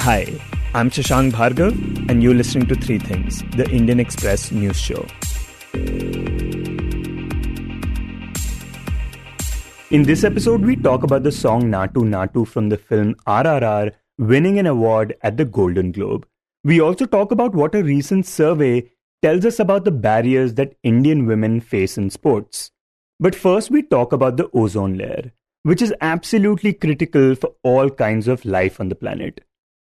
Hi, I'm Shashank Bhargava, and you're listening to Three Things, the Indian Express news show. In this episode, we talk about the song Naatu Naatu from the film RRR winning an award at the Golden Globe. We also talk about what a recent survey tells us about the barriers that Indian women face in sports. But first, we talk about the ozone layer, which is absolutely critical for all kinds of life on the planet.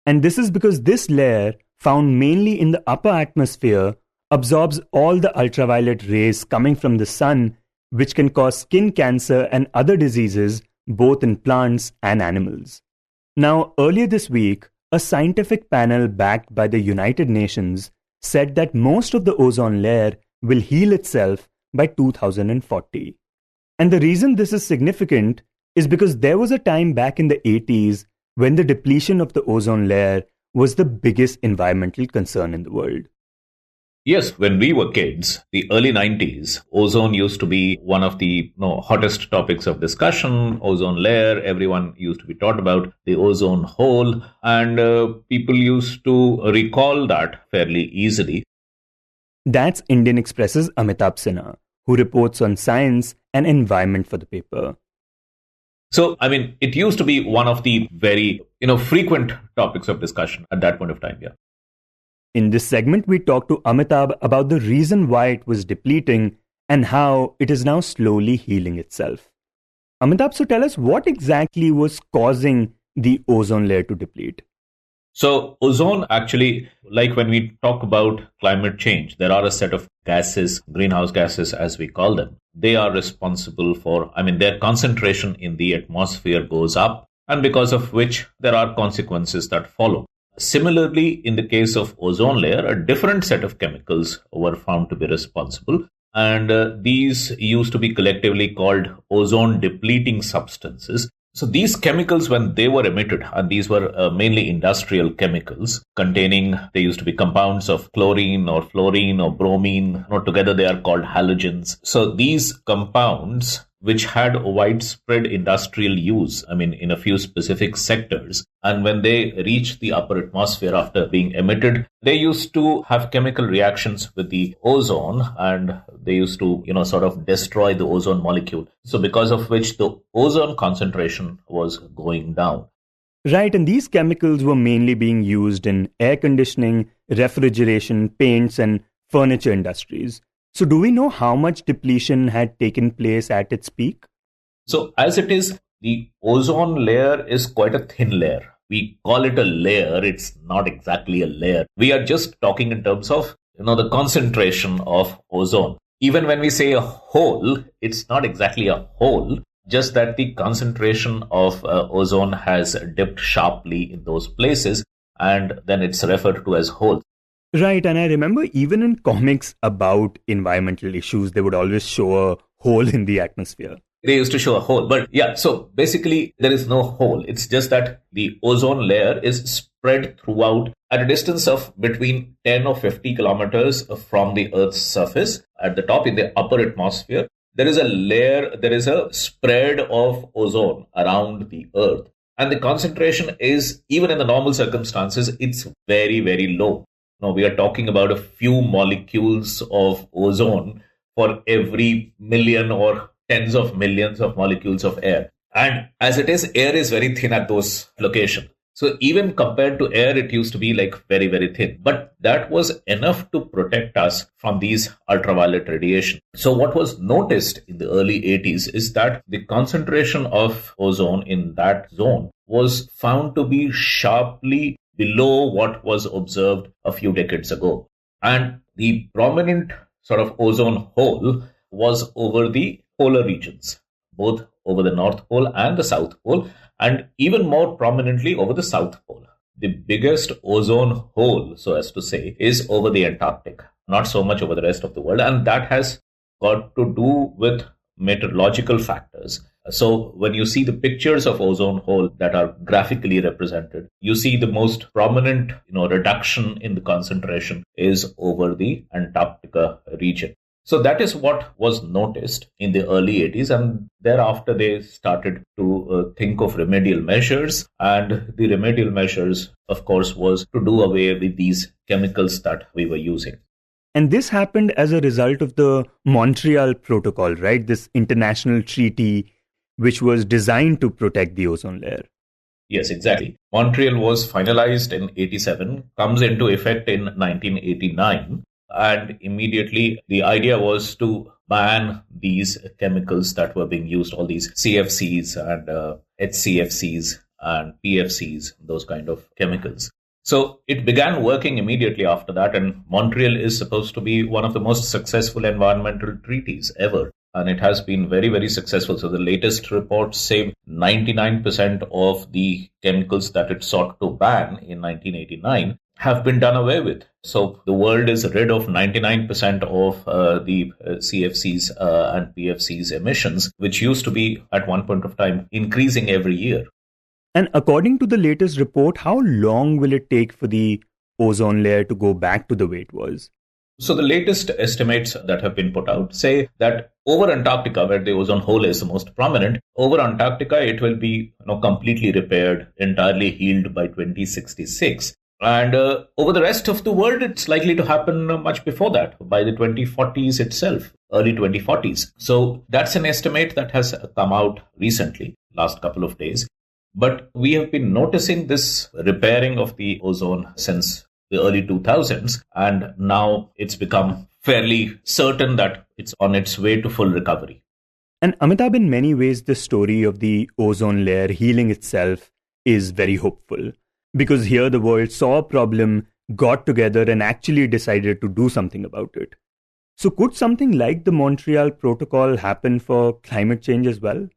And this is because this layer, found mainly in the upper atmosphere, absorbs all the ultraviolet rays coming from the sun, which can cause skin cancer and other diseases both in plants and animals. Now, earlier this week, a scientific panel backed by the United Nations said that most of the ozone layer will heal itself by 2040. And the reason this is significant is because there was a time back in the 80s when the depletion of the ozone layer was the biggest environmental concern in the world. Yes, when we were kids, the early 90s, ozone used to be one of the hottest topics of discussion. Ozone layer, everyone used to be taught about the ozone hole, and people used to recall that fairly easily. That's Indian Express's Amitabh Sinha, who reports on science and environment for the paper. So, it used to be one of the very, frequent topics of discussion at that point of time, yeah. In this segment, we talk to Amitabh about the reason why it was depleting and how it is now slowly healing itself. Amitabh, so tell us what exactly was causing the ozone layer to deplete? So ozone actually, like when we talk about climate change, there are a set of gases, greenhouse gases as we call them. They are responsible for, their concentration in the atmosphere goes up, and because of which there are consequences that follow. Similarly, in the case of ozone layer, a different set of chemicals were found to be responsible. And these used to be collectively called ozone depleting substances. So these chemicals, when they were emitted, and these were mainly industrial chemicals containing, they used to be compounds of chlorine or fluorine or bromine, together they are called halogens. So these compounds, which had widespread industrial use, in a few specific sectors. And when they reached the upper atmosphere after being emitted, they used to have chemical reactions with the ozone, and they used to, sort of destroy the ozone molecule. So because of which the ozone concentration was going down. Right, and these chemicals were mainly being used in air conditioning, refrigeration, paints, and furniture industries. So do we know how much depletion had taken place at its peak? So as it is, the ozone layer is quite a thin layer. We call it a layer. It's not exactly a layer. We are just talking in terms of, the concentration of ozone. Even when we say a hole, it's not exactly a hole, just that the concentration of ozone has dipped sharply in those places, and then it's referred to as hole. Right, and I remember even in comics about environmental issues, they would always show a hole in the atmosphere. They used to show a hole. But yeah, so basically there is no hole. It's just that the ozone layer is spread throughout at a distance of between 10 or 50 kilometers from the Earth's surface. At the top, in the upper atmosphere, there is a layer, there is a spread of ozone around the Earth. And the concentration is, even in the normal circumstances, it's very, very low. Now, we are talking about a few molecules of ozone for every million or tens of millions of molecules of air. And as it is, air is very thin at those locations. So even compared to air, it used to be like very, very thin. But that was enough to protect us from these ultraviolet radiation. So what was noticed in the early 80s is that the concentration of ozone in that zone was found to be sharply below what was observed a few decades ago. And the prominent sort of ozone hole was over the polar regions, both over the North Pole and the South Pole, and even more prominently over the South Pole. The biggest ozone hole, so as to say, is over the Antarctic, not so much over the rest of the world. And that has got to do with meteorological factors. So when you see the pictures of ozone hole that are graphically represented, you see the most prominent, reduction in the concentration is over the Antarctica region. So that is what was noticed in the early 80s. And thereafter, they started to think of remedial measures. And the remedial measures, of course, was to do away with these chemicals that we were using. And this happened as a result of the Montreal Protocol, right? This international treaty which was designed to protect the ozone layer. Yes, exactly. Montreal was finalized in 87, comes into effect in 1989. And immediately the idea was to ban these chemicals that were being used, all these CFCs and HCFCs and PFCs, those kind of chemicals. So it began working immediately after that. And Montreal is supposed to be one of the most successful environmental treaties ever. And it has been very, very successful. So the latest reports say 99% of the chemicals that it sought to ban in 1989 have been done away with. So the world is rid of 99% of the CFCs and PFCs emissions, which used to be at one point of time increasing every year. And according to the latest report, how long will it take for the ozone layer to go back to the way it was? So the latest estimates that have been put out say that over Antarctica, where the ozone hole is the most prominent, over Antarctica, it will be completely repaired, entirely healed by 2066. And over the rest of the world, it's likely to happen much before that, by the 2040s itself, early 2040s. So that's an estimate that has come out recently, last couple of days. But we have been noticing this repairing of the ozone since the early 2000s, and now it's become fairly certain that it's on its way to full recovery. And Amitabh, in many ways, the story of the ozone layer healing itself is very hopeful, because here the world saw a problem, got together and actually decided to do something about it. So could something like the Montreal Protocol happen for climate change as well?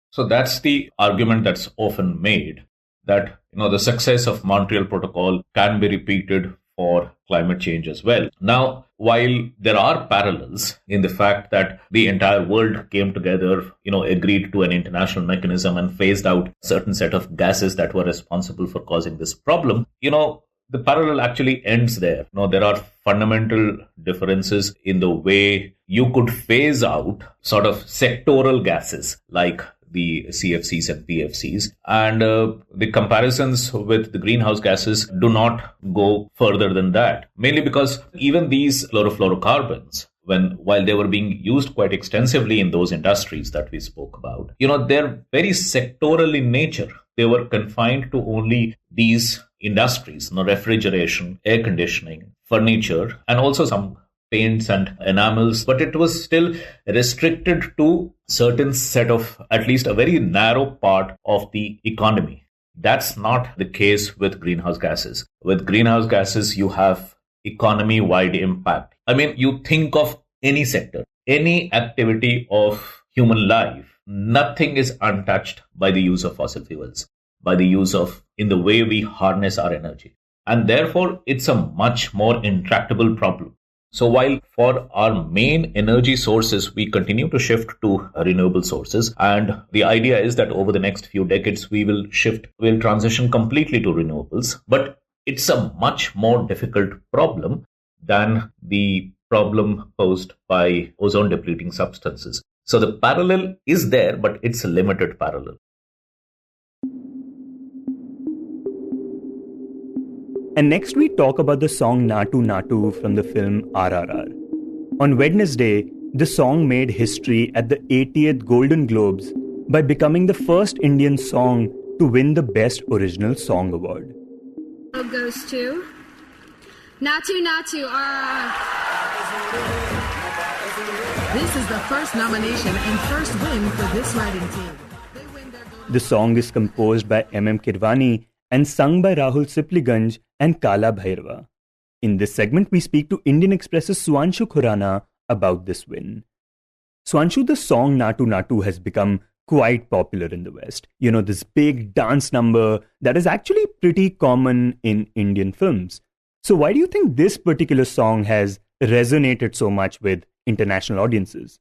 So that's the argument that's often made, that the success of Montreal Protocol can be repeated for climate change as well. Now, while there are parallels in the fact that the entire world came together, agreed to an international mechanism and phased out a certain set of gases that were responsible for causing this problem, the parallel actually ends there. There are fundamental differences in the way you could phase out sort of sectoral gases like the CFCs and PFCs. And the comparisons with the greenhouse gases do not go further than that, mainly because even these chlorofluorocarbons, while they were being used quite extensively in those industries that we spoke about, they're very sectoral in nature. They were confined to only these industries, refrigeration, air conditioning, furniture, and also some paints and enamels, but it was still restricted to certain set of, at least a very narrow part of the economy. That's not the case with greenhouse gases. With greenhouse gases, you have economy-wide impact. I mean, you think of any sector, any activity of human life, nothing is untouched by the use of fossil fuels, by the use of, in the way we harness our energy. And therefore, it's a much more intractable problem. So while for our main energy sources, we continue to shift to renewable sources, and the idea is that over the next few decades, we'll transition completely to renewables. But it's a much more difficult problem than the problem posed by ozone depleting substances. So the parallel is there, but it's a limited parallel. And next we talk about the song Naatu Naatu from the film RRR. On Wednesday, the song made history at the 80th Golden Globes by becoming the first Indian song to win the Best Original Song Award. Goes to Naatu Naatu, RRR. This is the first nomination and first win for this writing team. The song is composed by Keeravani and sung by Rahul Sipliganj and Kala Bhairava. In this segment, we speak to Indian Express's Suanshu Khurana about this win. Suanshu, the song Naatu Naatu has become quite popular in the West. This big dance number that is actually pretty common in Indian films. So why do you think this particular song has resonated so much with international audiences?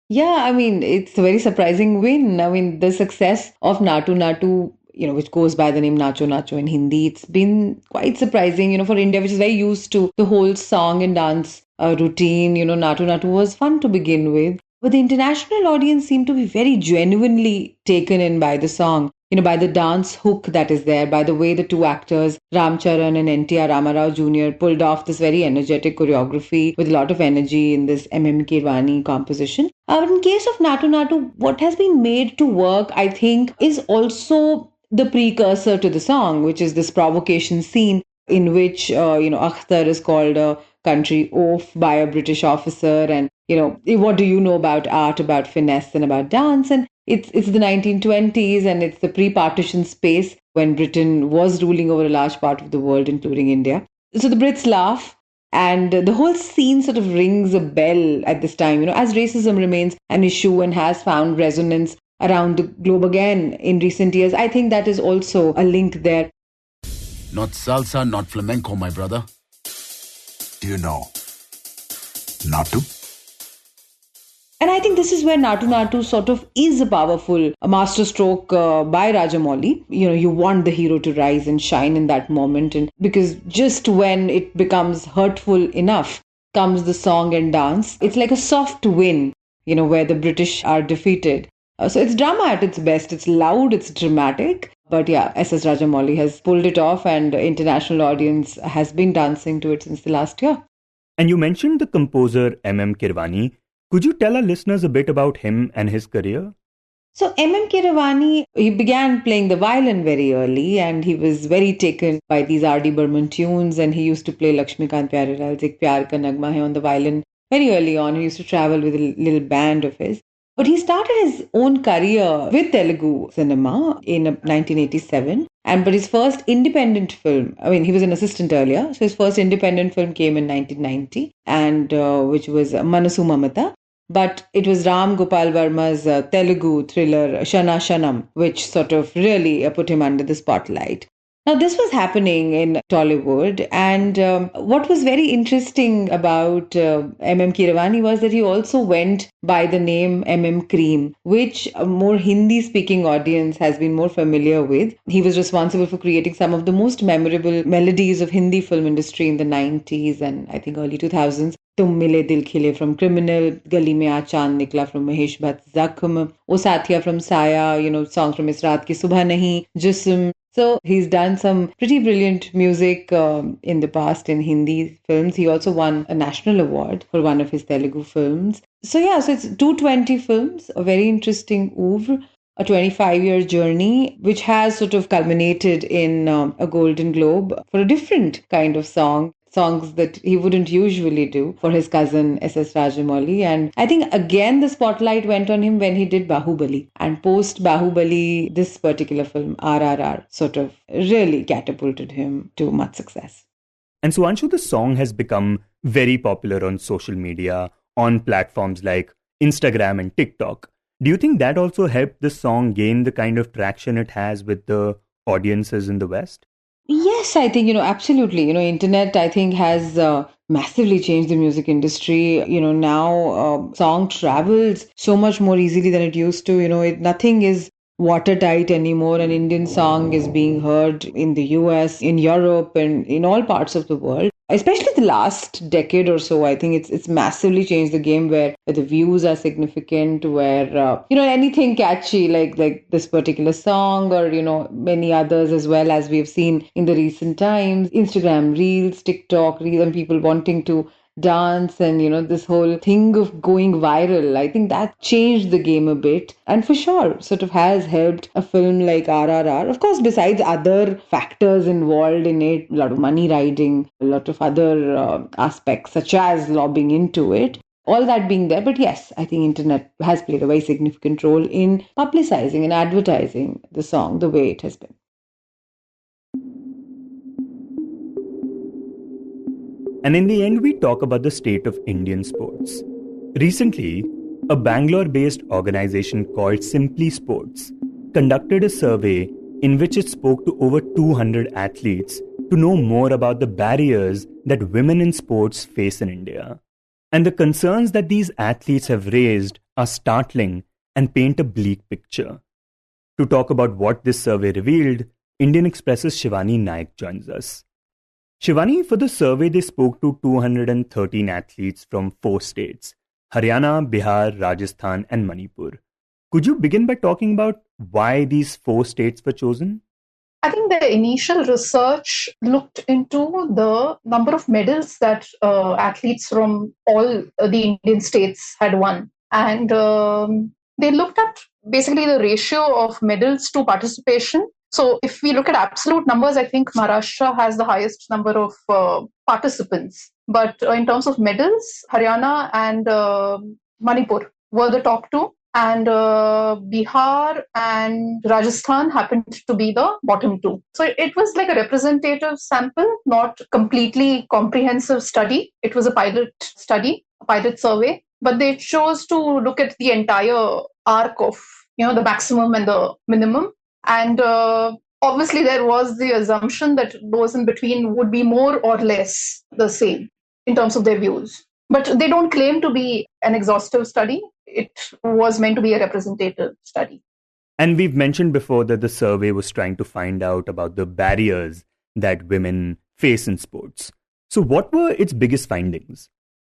Yeah, it's a very surprising win. The success of Naatu Naatu which goes by the name Naatu Naatu in Hindi. It's been quite surprising, for India, which is very used to the whole song and dance routine. Naatu Naatu was fun to begin with. But the international audience seemed to be very genuinely taken in by the song, by the dance hook that is there, by the way the two actors, Ram Charan and NTR Ramarao Jr., pulled off this very energetic choreography with a lot of energy in this Keeravani composition. But in case of Naatu Naatu, what has been made to work, I think, is also the precursor to the song, which is this provocation scene in which, Akhtar is called a country oaf by a British officer, and what do you know about art, about finesse, and about dance? And it's the 1920s, and it's the pre-partition space when Britain was ruling over a large part of the world, including India. So the Brits laugh, and the whole scene sort of rings a bell at this time, as racism remains an issue and has found resonance around the globe again in recent years. I think that is also a link there. Not salsa, not flamenco, my brother. Do you know Naatu? And I think this is where Naatu Naatu sort of is a powerful masterstroke by Rajamouli. You want the hero to rise and shine in that moment. And because just when it becomes hurtful enough comes the song and dance. It's like a soft win, where the British are defeated. So it's drama at its best. It's loud, it's dramatic. But yeah, S.S. Rajamouli has pulled it off, and the international audience has been dancing to it since the last year. And you mentioned the composer M.M. Keeravani. Could you tell our listeners a bit about him and his career? So M.M. Keeravani, he began playing the violin very early, and he was very taken by these R.D. Burman tunes, and he used to play Lakshmikant Pyarelal's Ek Pyar Ka Nagma Hai on the violin very early on. He used to travel with a little band of his. But he started his own career with Telugu cinema in 1987. But his first independent film, he was an assistant earlier. So his first independent film came in 1990, and which was Manasu Mamata. But it was Ram Gopal Verma's Telugu thriller Shana Shanam, which sort of really put him under the spotlight. Now, this was happening in Tollywood, and what was very interesting about M.M. Keeravani was that he also went by the name M.M. Cream, which a more Hindi-speaking audience has been more familiar with. He was responsible for creating some of the most memorable melodies of Hindi film industry in the 90s and I think early 2000s. Tum Mile Dil Khile from Criminal, Gali Mein Aaj Chand Nikla from Mahesh Bhatt Zakham, O Sathiya from Saya, songs from Is Raat Ki Subha Nahi, Jism. So he's done some pretty brilliant music in the past in Hindi films. He also won a national award for one of his Telugu films. So it's 220 films, a very interesting oeuvre, a 25-year journey, which has sort of culminated in a Golden Globe for a different kind of songs that he wouldn't usually do for his cousin S.S. Rajamouli. And I think again the spotlight went on him when he did Bahubali. And post Bahubali, this particular film, RRR, sort of really catapulted him to much success. And Suanshu, the song has become very popular on social media, on platforms like Instagram and TikTok. Do you think that also helped the song gain the kind of traction it has with the audiences in the West? Yes, I think, absolutely. Internet, I think, has massively changed the music industry. Now song travels so much more easily than it used to. Nothing is watertight anymore. An Indian song is being heard in the US, in Europe, and in all parts of the world. Especially the last decade or so, I think it's massively changed the game where the views are significant, where, anything catchy like this particular song or, many others as well, as we've seen in the recent times, Instagram Reels, TikTok Reels, and people wanting to dance and, this whole thing of going viral. I think that changed the game a bit and for sure sort of has helped a film like RRR. Of course, besides other factors involved in it, a lot of money riding, a lot of other aspects such as lobbying into it. All that being there, but yes, I think internet has played a very significant role in publicizing and advertising the song the way it has been. And in the end, we talk about the state of Indian sports. Recently, a Bangalore-based organization called Simply Sports conducted a survey in which it spoke to over 200 athletes to know more about the barriers that women in sports face in India. And the concerns that these athletes have raised are startling and paint a bleak picture. To talk about what this survey revealed, Indian Express's Shivani Naik joins us. Shivani, for the survey, they spoke to 213 athletes from 4 states: Haryana, Bihar, Rajasthan, and Manipur. Could you begin by talking about why these 4 states were chosen? I think the initial research looked into the number of medals that athletes from all the Indian states had won. And they looked at basically the ratio of medals to participation. So if we look at absolute numbers, I think Maharashtra has the highest number of participants. But in terms of medals, Haryana and Manipur were the top 2. And Bihar and Rajasthan happened to be the bottom 2. So it was like a representative sample, not completely comprehensive study. It was a pilot study, a pilot survey, but they chose to look at the entire arc of, the maximum and the minimum. And obviously there was the assumption that those in between would be more or less the same in terms of their views. But they don't claim to be an exhaustive study. It was meant to be a representative study. And we've mentioned before that the survey was trying to find out about the barriers that women face in sports. So what were its biggest findings?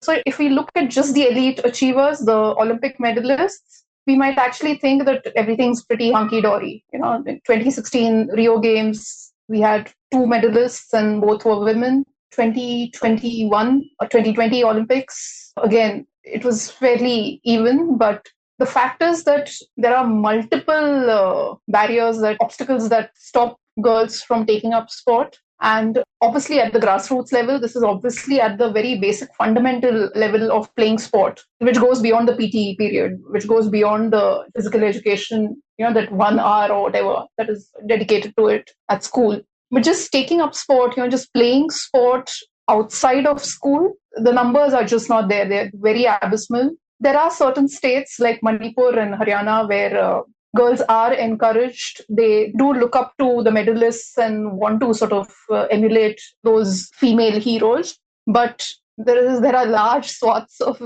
So if we look at just the elite achievers, the Olympic medalists, we might actually think that everything's pretty hunky-dory. In 2016 Rio Games, we had 2 medalists and both were women. 2021 or 2020 Olympics, again, it was fairly even, but the fact is that there are multiple barriers, obstacles that stop girls from taking up sport. And obviously at the grassroots level, this is obviously at the very basic fundamental level of playing sport, which goes beyond the PT period, which goes beyond the physical education, that 1 hour or whatever that is dedicated to it at school. But just taking up sport, just playing sport outside of school, the numbers are just not there. They're very abysmal. There are certain states like Manipur and Haryana where girls are encouraged. They do look up to the medalists and want to sort of emulate those female heroes. But there are large swaths of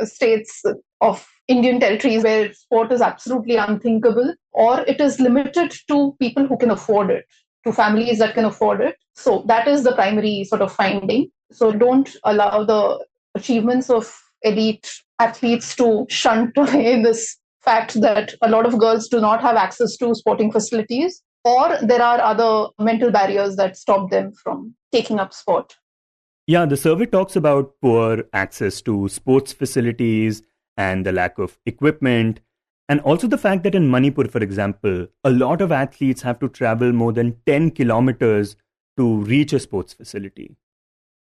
states of Indian territories where sport is absolutely unthinkable, or it is limited to people who can afford it, to families that can afford it. So that is the primary sort of finding. So don't allow the achievements of elite athletes to shunt away this fact that a lot of girls do not have access to sporting facilities, or there are other mental barriers that stop them from taking up sport. Yeah, the survey talks about poor access to sports facilities and the lack of equipment. And also the fact that in Manipur, for example, a lot of athletes have to travel more than 10 kilometers to reach a sports facility.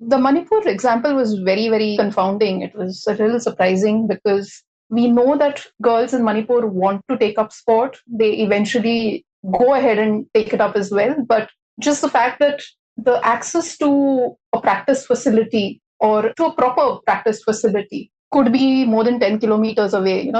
The Manipur example was very, very confounding. It was a little surprising because we know that girls in Manipur want to take up sport. They eventually go ahead and take it up as well. But just the fact that the access to a practice facility or to a proper practice facility could be more than 10 kilometers away.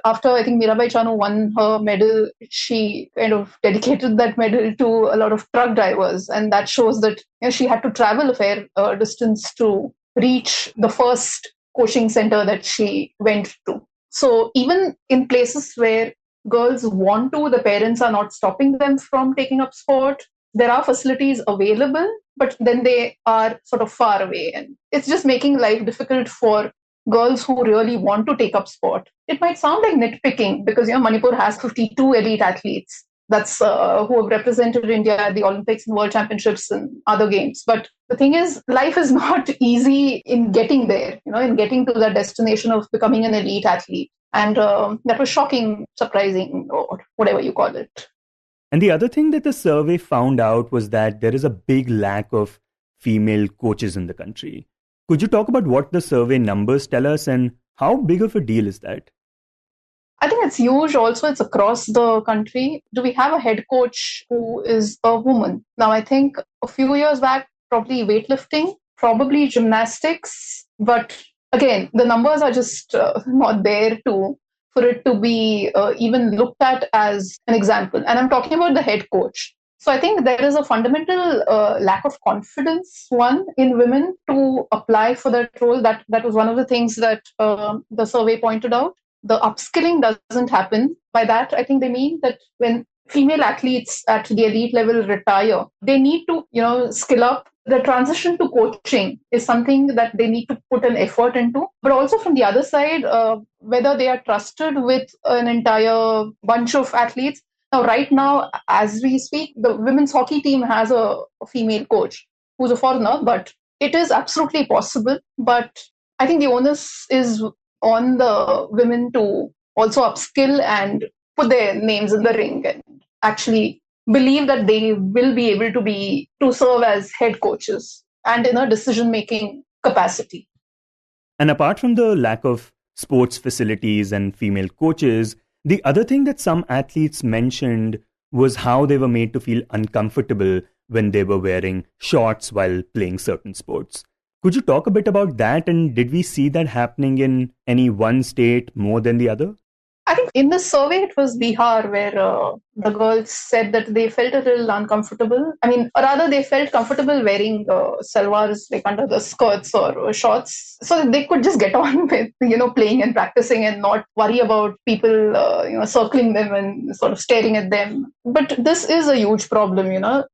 After I think Mirabai Chanu won her medal, she kind of dedicated that medal to a lot of truck drivers. And that shows that she had to travel a fair distance to reach the first coaching center that she went to. So even in places where girls want to, the parents are not stopping them from taking up sport. There are facilities available, but then they are sort of far away. And it's just making life difficult for girls who really want to take up sport. It might sound like nitpicking because Manipur has 52 elite athletes. That's who have represented India at the Olympics and World Championships and other games. But the thing is, life is not easy in getting there, in getting to that destination of becoming an elite athlete. And that was shocking, surprising, or whatever you call it. And the other thing that the survey found out was that there is a big lack of female coaches in the country. Could you talk about what the survey numbers tell us and how big of a deal is that? I think it's huge also. It's across the country. Do we have a head coach who is a woman? Now, I think a few years back, probably weightlifting, probably gymnastics. But again, the numbers are just not there for it to be even looked at as an example. And I'm talking about the head coach. So I think there is a fundamental lack of confidence, one, in women to apply for that role. That was one of the things that the survey pointed out. The upskilling doesn't happen. By that, I think they mean that when female athletes at the elite level retire, they need to, skill up. The transition to coaching is something that they need to put an effort into. But also from the other side, whether they are trusted with an entire bunch of athletes. Now, right now, as we speak, the women's hockey team has a female coach who's a foreigner, but it is absolutely possible. But I think the onus is on the women to also upskill and put their names in the ring and actually believe that they will be able to serve as head coaches and in a decision-making capacity. And apart from the lack of sports facilities and female coaches, the other thing that some athletes mentioned was how they were made to feel uncomfortable when they were wearing shorts while playing certain sports. Could you talk a bit about that, and did we see that happening in any one state more than the other? I think in the survey, it was Bihar where the girls said that they felt a little uncomfortable. I mean, or rather, they felt comfortable wearing salwars like under the skirts or shorts, so that they could just get on with, playing and practicing and not worry about people, circling them and sort of staring at them. But this is a huge problem,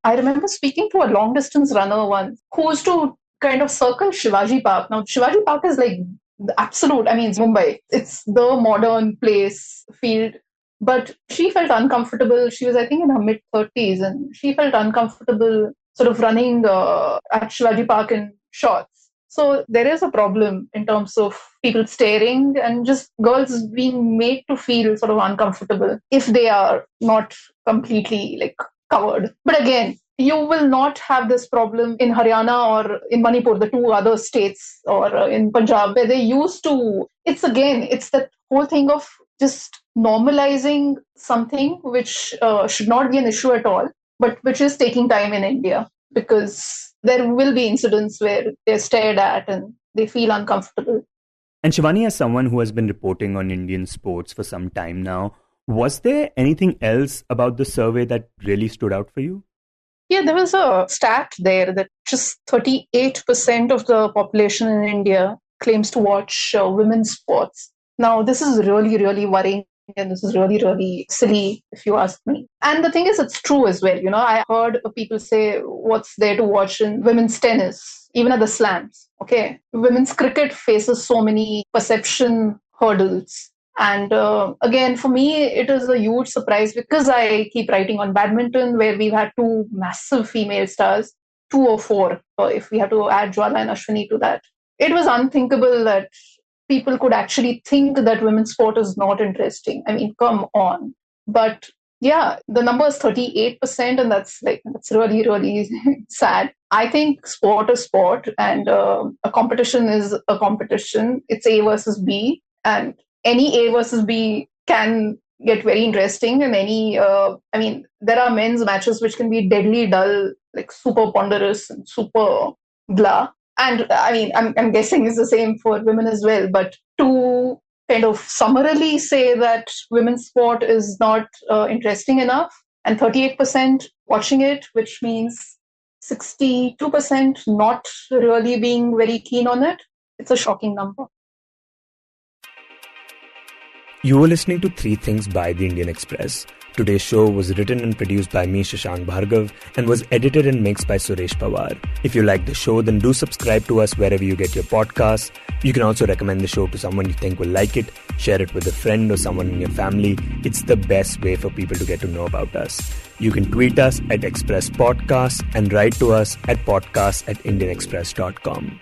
I remember speaking to a long distance runner once who used to kind of circle Shivaji Park. Now, Shivaji Park is like the absolute, it's Mumbai. It's the modern place, field. But she felt uncomfortable. She was, I think, in her mid-30s, and she felt uncomfortable sort of running at Shivaji Park in shorts. So there is a problem in terms of people staring and just girls being made to feel sort of uncomfortable if they are not completely covered. But again, you will not have this problem in Haryana or in Manipur, the two other states, or in Punjab, where they used to. It's that whole thing of just normalizing something which should not be an issue at all, but which is taking time in India, because there will be incidents where they're stared at and they feel uncomfortable. And Shivani, as someone who has been reporting on Indian sports for some time now, was there anything else about the survey that really stood out for you? Yeah, there was a stat there that just 38% of the population in India claims to watch women's sports. Now, this is really, really worrying, and this is really, really silly, if you ask me. And the thing is, it's true as well. I heard people say, what's there to watch in women's tennis, even at the slams? Okay, women's cricket faces so many perception hurdles. And again, for me, it is a huge surprise because I keep writing on badminton, where we've had two massive female stars, 2 or 4, if we have to add Jwala and Ashwini to that. It was unthinkable that people could actually think that women's sport is not interesting. I mean, come on. But yeah, the number is 38%, and that's really, really sad. I think sport is sport, and a competition is a competition. It's A versus B, and any A versus B can get very interesting, and there are men's matches which can be deadly dull, like super ponderous and super blah. And I'm guessing it's the same for women as well. But to kind of summarily say that women's sport is not interesting enough, and 38% watching it, which means 62% not really being very keen on it, it's a shocking number. You were listening to 3 Things by the Indian Express. Today's show was written and produced by me, Shashank Bhargava, and was edited and mixed by Suresh Pawar. If you like the show, then do subscribe to us wherever you get your podcasts. You can also recommend the show to someone you think will like it, share it with a friend or someone in your family. It's the best way for people to get to know about us. You can tweet us at Express Podcasts and write to us at podcasts@indianexpress.com.